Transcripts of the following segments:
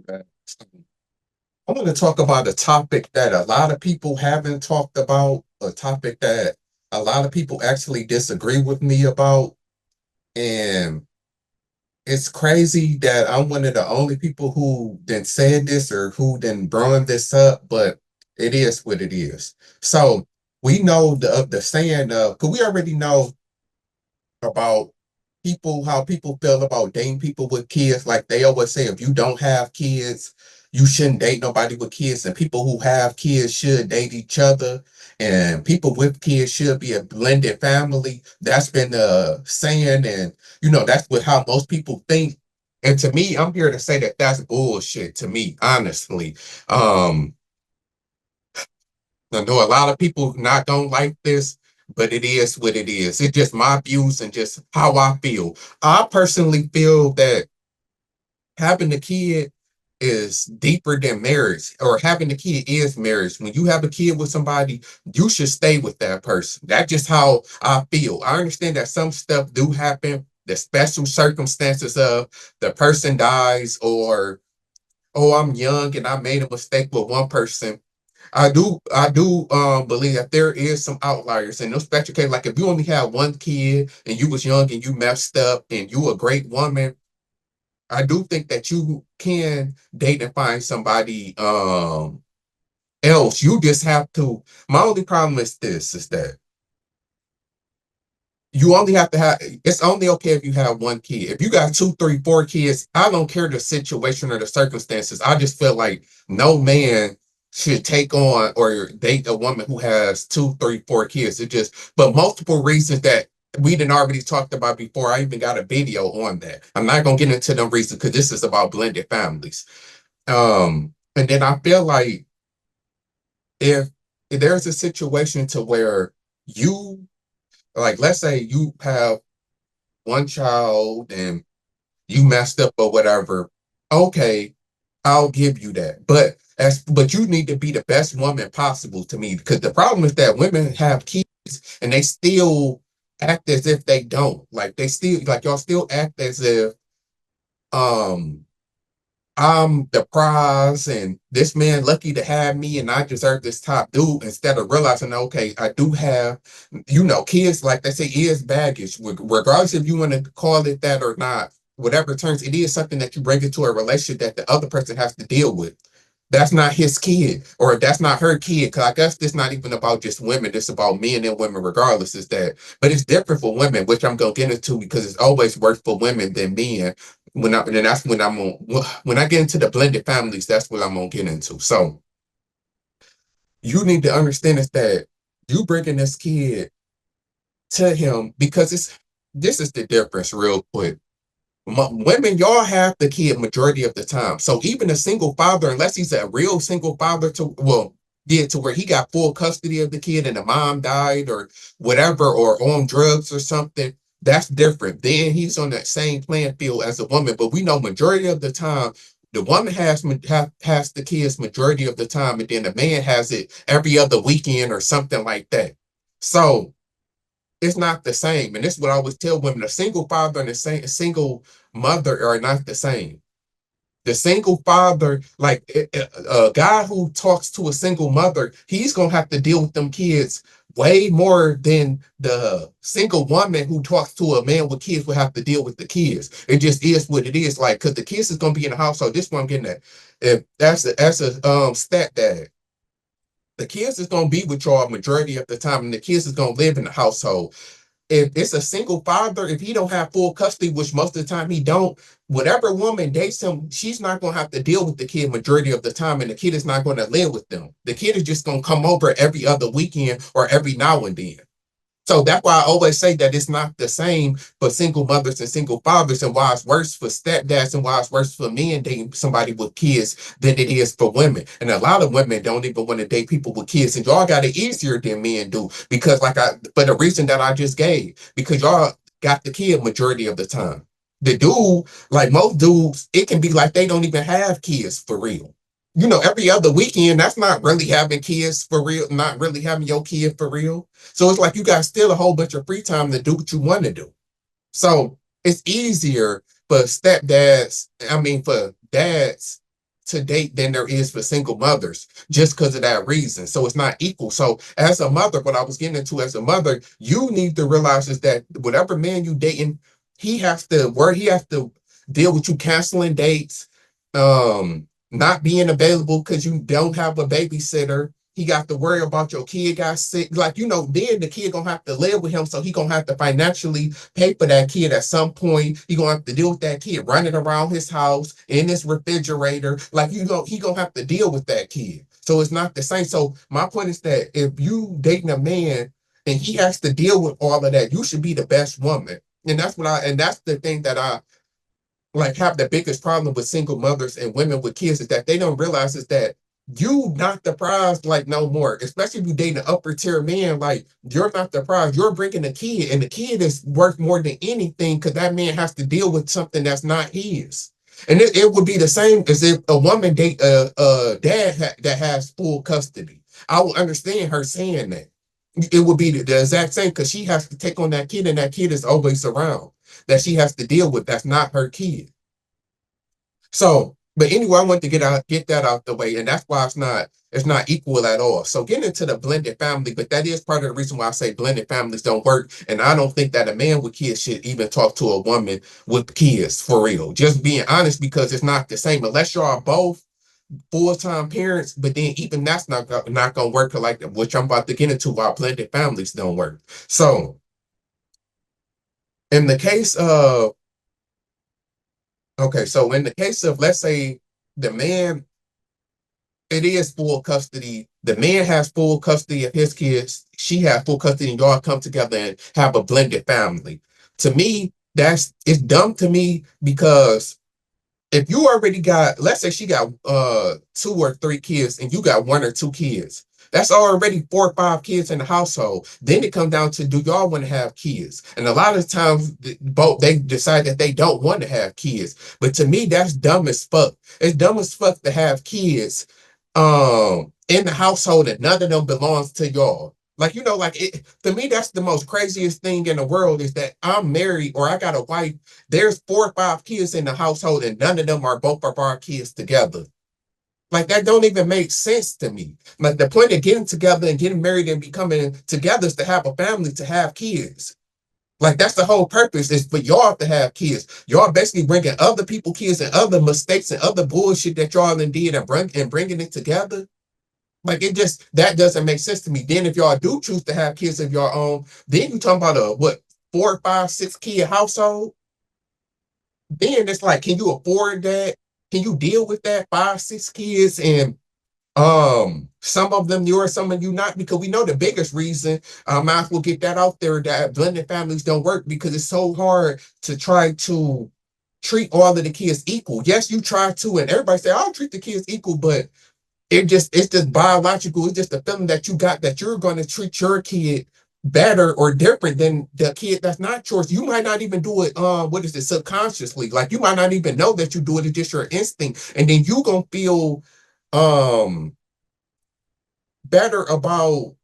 that. I want to talk about a topic that a lot of people haven't talked about, a topic that a lot of people actually disagree with me about. And it's crazy that I'm one of the only people who then said this or who then brought this up, but it is what it is. So we know the saying of, because we already know about people, how people feel about dating people with kids. Like they always say, if you don't have kids, you shouldn't date nobody with kids, and people who have kids should date each other, and people with kids should be a blended family. That's been the saying, and that's what how most people think. And to me, I'm here to say that that's bullshit. To me, honestly, um, I know a lot of people not don't like this, but it is what it is. It's just my views and just how I feel. I personally feel that having a kid is deeper than marriage, or having a kid is marriage. When you have a kid with somebody, you should stay with that person. That's just how I feel. I understand that some stuff do happen, the special circumstances of the person dies, or oh, I'm young and I made a mistake with one person. I do believe that there is some outliers in those special cases. Like if you only had one kid and you was young and you messed up and you a great woman, I do think that you can date and find somebody else. You just have to. My only problem is this: is that you only have to have. It's only okay if you have one kid. If you got two, three, four kids, I don't care the situation or the circumstances. I just feel like no man should take on or date a woman who has two, three, four kids. It just, but multiple reasons that we didn't already talked about before. I even got a video on that. I'm not gonna get into them reasons because this is about blended families. And then I feel like if, if there's a situation to where you like, let's say you have one child and you messed up or whatever, okay, I'll give you that. But you need to be the best woman possible to me, because the problem is that women have kids and they still act as if they don't. Like they still like y'all still act as if um I'm the prize and this man lucky to have me and I deserve this top dude, instead of realizing, okay, I do have, kids, like they say, is baggage. Regardless if you want to call it that or not, whatever terms, it is something that you bring into a relationship that the other person has to deal with. That's not his kid or that's not her kid. Cause I guess this not even about just women. It's about men and women regardless, is that, but it's different for women, which I'm gonna get into because it's always worse for women than men. And that's when when I get into the blended families, that's what I'm gonna get into. So you need to understand is that you bringing this kid to him because this is the difference real quick. Women, y'all have the kid majority of the time. So even a single father, unless he's a real single father to, well, yeah, to where he got full custody of the kid and the mom died or whatever, or on drugs or something, that's different. Then he's on that same playing field as a woman. But we know majority of the time, the woman has the kids majority of the time, and then the man has it every other weekend or something like that. So it's not the same. And this is what I always tell women: a single father and a single mother are not the same. The single father, like a guy who talks to a single mother, he's gonna have to deal with them kids way more than the single woman who talks to a man with kids will have to deal with the kids. It just is what it is. Like, because the kids is gonna be in the household. This is what I'm getting at. If that's a stepdad, the kids is gonna be with y'all majority of the time, and the kids is gonna live in the household. If it's a single father, if he don't have full custody, which most of the time he don't, whatever woman dates him, she's not gonna have to deal with the kid majority of the time, and the kid is not gonna live with them. The kid is just gonna come over every other weekend or every now and then. So that's why I always say that it's not the same for single mothers and single fathers, and why it's worse for stepdads and why it's worse for men dating somebody with kids than it is for women. And a lot of women don't even want to date people with kids, and y'all got it easier than men do because, for the reason that I just gave, because y'all got the kid majority of the time. The dude, like most dudes, it can be like they don't even have kids for real. Every other weekend, that's not really having kids for real, not really having your kid for real. So it's like you got still a whole bunch of free time to do what you want to do. So it's easier for stepdads, I mean, for dads to date than there is for single mothers, just because of that reason. So it's not equal. So as a mother, what I was getting into as a mother, you need to realize is that whatever man you dating, he has to deal with you canceling dates, not being available because you don't have a babysitter. He got to worry about your kid got sick. Like, then the kid gonna have to live with him. So he gonna have to financially pay for that kid at some point. He gonna have to deal with that kid running around his house in his refrigerator. Like, he gonna have to deal with that kid. So it's not the same. So my point is that if you dating a man and he has to deal with all of that, you should be the best woman. And that's the thing that I like have the biggest problem with single mothers and women with kids is that they don't realize is that you not the prize like no more. Especially if you date an upper tier man, like you're not the prize. You're bringing a kid, and the kid is worth more than anything because that man has to deal with something that's not his. And it would be the same as if a woman date a dad that has full custody. I would understand her saying that. It would be the exact same because she has to take on that kid, and that kid is always around that she has to deal with. That's not her kid. So, but anyway, I want to get that out the way, and that's why it's not equal at all. So getting into the blended family, but that is part of the reason why I say blended families don't work. And I don't think that a man with kids should even talk to a woman with kids for real. Just being honest, because it's not the same unless y'all are both full-time parents, but then even that's not gonna work like that, which I'm about to get into why blended families don't work. So in the case of okay, so in the case of, let's say, the man, it is full custody. The man has full custody of his kids. She has full custody, and y'all come together and have a blended family. To me, it's dumb to me because if you already got, let's say she got 2 or 3 kids and you got 1 or 2 kids, that's already 4 or 5 kids in the household. Then it comes down to, do y'all want to have kids? And a lot of times both they decide that they don't want to have kids. But to me, that's dumb as fuck. It's dumb as fuck to have kids in the household and none of them belongs to y'all. Like, like to me, that's the most craziest thing in the world is that I'm married or I got a wife. There's 4 or 5 kids in the household and none of them are both of our kids together. Like, that don't even make sense to me. Like, the point of getting together and getting married and becoming together is to have a family, to have kids. Like, that's the whole purpose, is for y'all to have kids. Y'all basically bringing other people kids and other mistakes and other bullshit that y'all did and bringing it together. Like, that doesn't make sense to me. Then if y'all do choose to have kids of your own, then you talking about a what, 4, 5, 6 kid household. Then it's like, can you afford that? Can you deal with that 5, 6 kids and some of them yours, some of you not? Because we know the biggest reason, I might as well get that out there, that blended families don't work because it's so hard to try to treat all of the kids equal. Yes, you try to, and everybody say, I'll treat the kids equal, but it's just biological. It's just a feeling that you got that you're going to treat your kid better or different than the kid that's not yours. You might not even do it, what is it, subconsciously. Like, you might not even know that you do it. It's just your instinct. And then you gonna feel um better about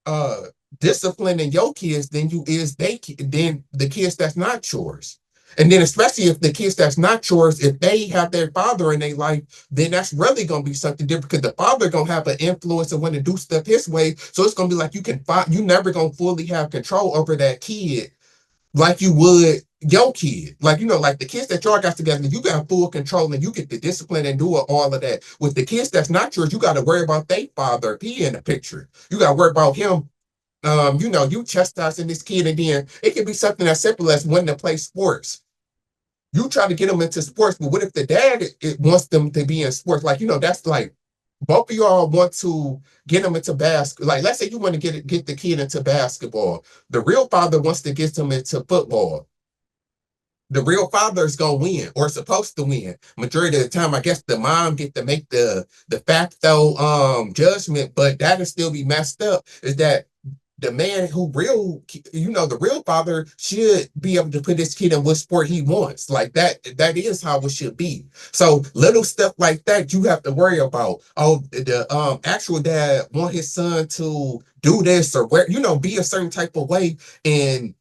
uh disciplining your kids than you is than the kids that's not yours. And then especially if the kids that's not yours, if they have their father in their life, then that's really gonna be something different because the father gonna have an influence and want to do stuff his way. So it's gonna be like you never gonna fully have control over that kid like you would your kid. Like, like the kids that y'all got together, you got full control and you get the discipline and do all of that. With the kids that's not yours, you got to worry about their father. He in the picture. You got to worry about him. You chastising this kid, and then it can be something as simple as wanting to play sports. You try to get them into sports, but what if the dad it wants them to be in sports? Like, that's like both of y'all want to get them into basketball. Like, let's say you want to get the kid into basketball. The real father wants to get them into football. The real father is gonna win or supposed to win. Majority of the time, I guess the mom get to make the facto judgment, but that'll still be messed up. Is that the man the real father should be able to put his kid in what sport he wants. Like that is how it should be. So little stuff like that you have to worry about. Oh, the actual dad want his son to do this or be a certain type of way, and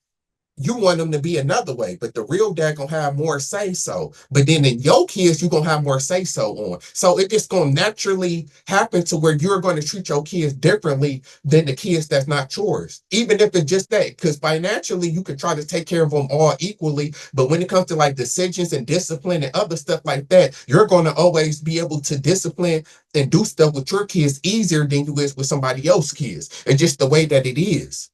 you want them to be another way, but the real dad gonna have more say so. But then in your kids, you're gonna have more say so on. So it just gonna naturally happen to where you're gonna treat your kids differently than the kids that's not yours. Even if it's just that, because financially you can try to take care of them all equally. But when it comes to like decisions and discipline and other stuff like that, you're gonna always be able to discipline and do stuff with your kids easier than you is with somebody else's kids. And just the way that it is.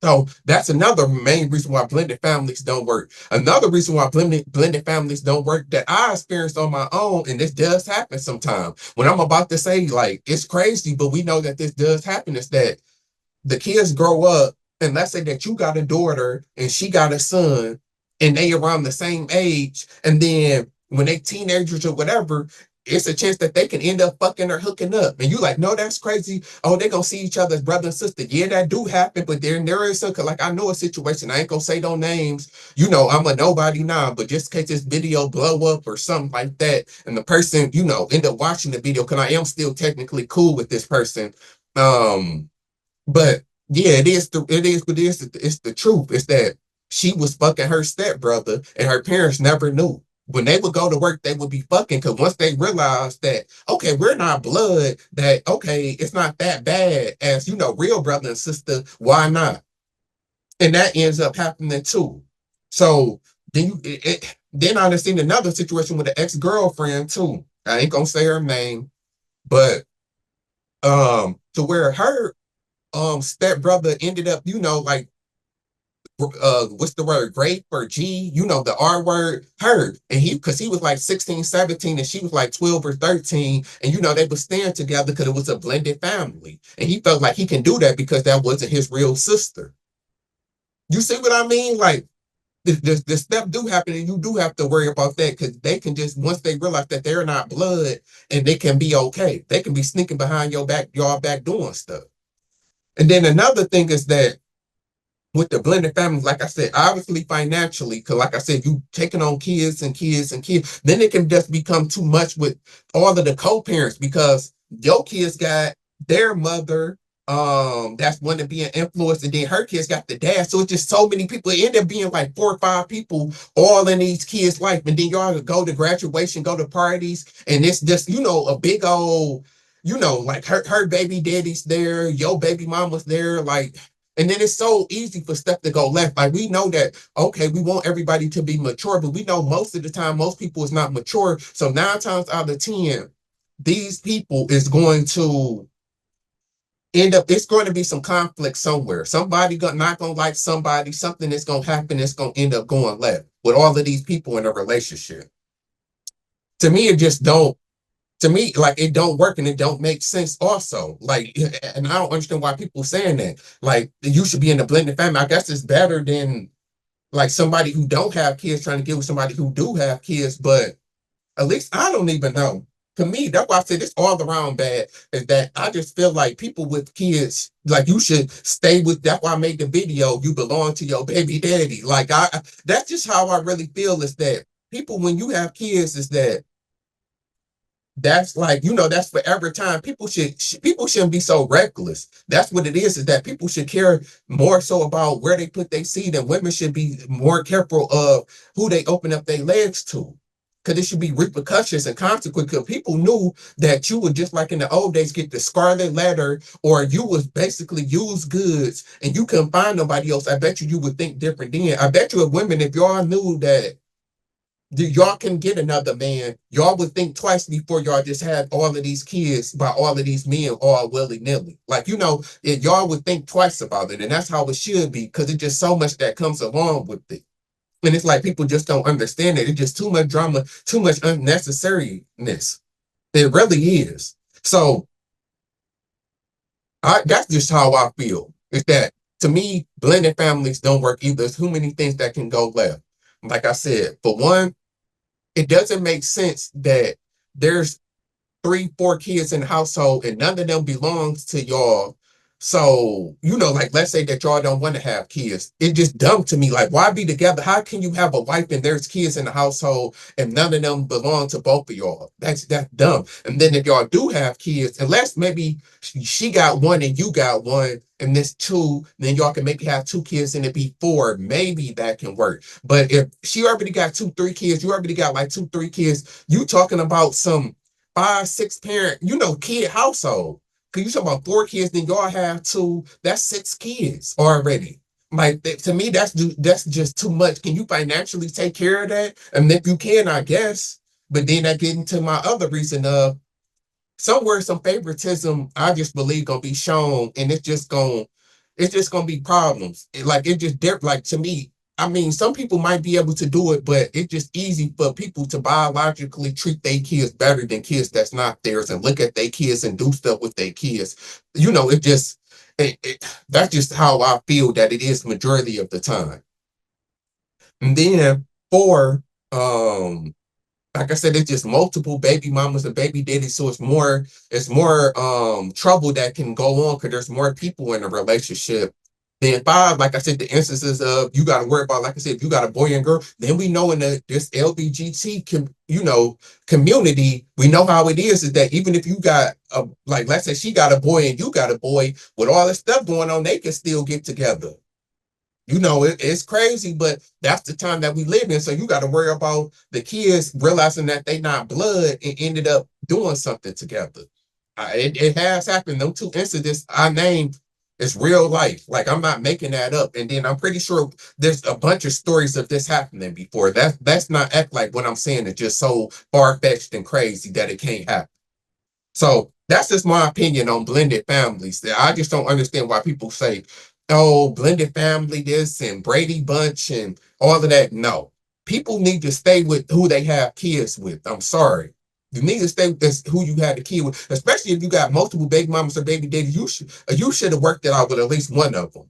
So that's another main reason why blended families don't work. Another reason why blended families don't work that I experienced on my own, and this does happen sometimes. When I'm about to say like it's crazy, but we know that this does happen, is that the kids grow up, and let's say that you got a daughter and she got a son, and they around the same age, and then when they teenagers or whatever, it's a chance that they can end up fucking or hooking up. And you like, no, that's crazy. Oh, they gonna see each other as brother and sister. Yeah, that do happen, but there is some, like I know a situation. I ain't gonna say no names. You know, I'm a nobody now, but just in case this video blow up or something like that, and the person, you know, end up watching the video, because I am still technically cool with this person. But yeah, it's the truth. It's that she was fucking her stepbrother, and her parents never knew. When they would go to work, they would be fucking, because once they realized that, okay, we're not blood, that okay, it's not that bad as, you know, real brother and sister, why not? And that ends up happening too. So then I done seen another situation with an ex-girlfriend too. I ain't gonna say her name, but to where her stepbrother ended up, you know, like what's the word, grape or G, you know, the R word, heard. And he, because he was like 16, 17, and she was like 12 or 13. And you know, they were staying together because it was a blended family. And he felt like he can do that because that wasn't his real sister. You see what I mean? Like the step do happen, and you do have to worry about that, because they can just, once they realize that they're not blood, and they can be okay. They can be sneaking behind your back, y'all back doing stuff. And then another thing is that with the blended family, like I said, obviously financially, because like I said, you taking on kids and kids and kids, then it can just become too much with all of the co-parents, because your kids got their mother, that's one to be an influence, and then her kids got the dad. So it's just so many people. It end up being like 4 or 5 people all in these kids' life. And then y'all go to graduation, go to parties, and it's just, you know, a big old, you know, like her baby daddy's there, your baby mama's there, like, and then it's so easy for stuff to go left. Like we know that, okay, we want everybody to be mature, but we know most of the time, most people is not mature. So 9 times out of 10, these people is going to end up, it's going to be some conflict somewhere. Somebody not gonna like somebody, something is gonna happen, it's gonna end up going left with all of these people in a relationship. To me, it just don't, to me, like it don't work and it don't make sense also. Like, and I don't understand why people saying that. Like, you should be in a blended family. I guess it's better than like somebody who don't have kids trying to get with somebody who do have kids, but at least I don't even know. To me, that's why I said it's all around bad. Is that I just feel like people with kids, like you should stay with. That's why I made the video. You belong to your baby daddy. Like that's just how I really feel. Is that people, when you have kids, is that that's like, you know, that's forever time. People shouldn't be so reckless. That's what it is that people should care more so about where they put their seed, and women should be more careful of who they open up their legs to, because it should be repercussions and consequences. Because people knew that you would, just like in the old days, get the scarlet letter, or you was basically used goods and you couldn't find nobody else. I bet you would think different then. I bet you if women, if y'all knew that y'all can get another man, y'all would think twice before y'all just had all of these kids by all of these men all willy-nilly. Like, you know, y'all would think twice about it. And that's how it should be, because it's just so much that comes along with it. And it's like people just don't understand it. It's just too much drama, too much unnecessariness. It really is. So that's just how I feel. Is that, to me, blended families don't work either. There's too many things that can go left. Like I said, for one, it doesn't make sense that there's 3, 4 kids in the household and none of them belongs to y'all. So, like let's say that y'all don't want to have kids. It just dumb to me. Like, why be together? How can you have a wife and there's kids in the household and none of them belong to both of y'all? That's dumb. And then if y'all do have kids, unless maybe she got one and you got one, and this two, then y'all can maybe have two kids and it be four. Maybe that can work. But if she already got two, three kids, you already got like two, three kids, you talking about some five, six parent, kid household. Cause you talking about four kids, then y'all have two. That's six kids already. Like to me, that's just too much. Can you financially take care of that? And if you can, I guess. But then I get into my other reason of somewhere some favoritism. I just believe gonna be shown, and it's just gonna be problems. It just like to me. I mean, some people might be able to do it, but it's just easy for people to biologically treat their kids better than kids that's not theirs and look at their kids and do stuff with their kids. It just that's just how I feel that it is majority of the time. And then for like I said, it's just multiple baby mamas and baby daddies, so it's more trouble that can go on because there's more people in a relationship. Then five, like I said, the instances of you got to worry about, like I said, if you got a boy and girl, then we know in this LBGT community, we know how it is that even if you got like let's say she got a boy and you got a boy with all this stuff going on, they can still get together. It's crazy, but that's the time that we live in. So you got to worry about the kids realizing that they not blood and ended up doing something together. It has happened. Those two incidents I named is real life. Like I'm not making that up. And then I'm pretty sure there's a bunch of stories of this happening before. That's not act like what I'm saying is just so far fetched and crazy that it can't happen. So that's just my opinion on blended families. I just don't understand why people say, "Oh, blended family, this and Brady Bunch and all of that." No, people need to stay with who they have kids with. I'm sorry. You need to stay with this who you had a kid with, especially if you got multiple baby mamas or baby daddies. You should have worked it out with at least one of them.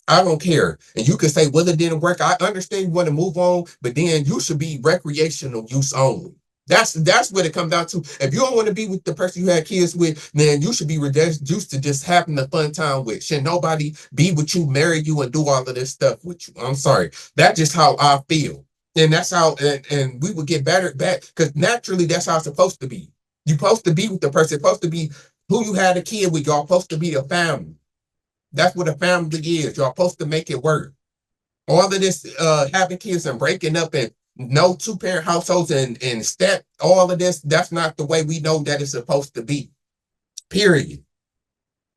I don't care. And you can say, well, it didn't work. I understand you want to move on, but then you should be recreational use only. That's what it comes down to. If you don't want to be with the person you had kids with, then you should be reduced to just having a fun time with. Should nobody be with you, marry you, and do all of this stuff with you? I'm sorry. That's just how I feel. And that's how, and we would get better back because naturally that's how it's supposed to be. You're supposed to be with the person, supposed to be who you had a kid with. Y'all supposed to be a family. That's what a family is. Y'all supposed to make it work. All of this having kids and breaking up and no two-parent households and step all of this, that's not the way we know that it's supposed to be. Period.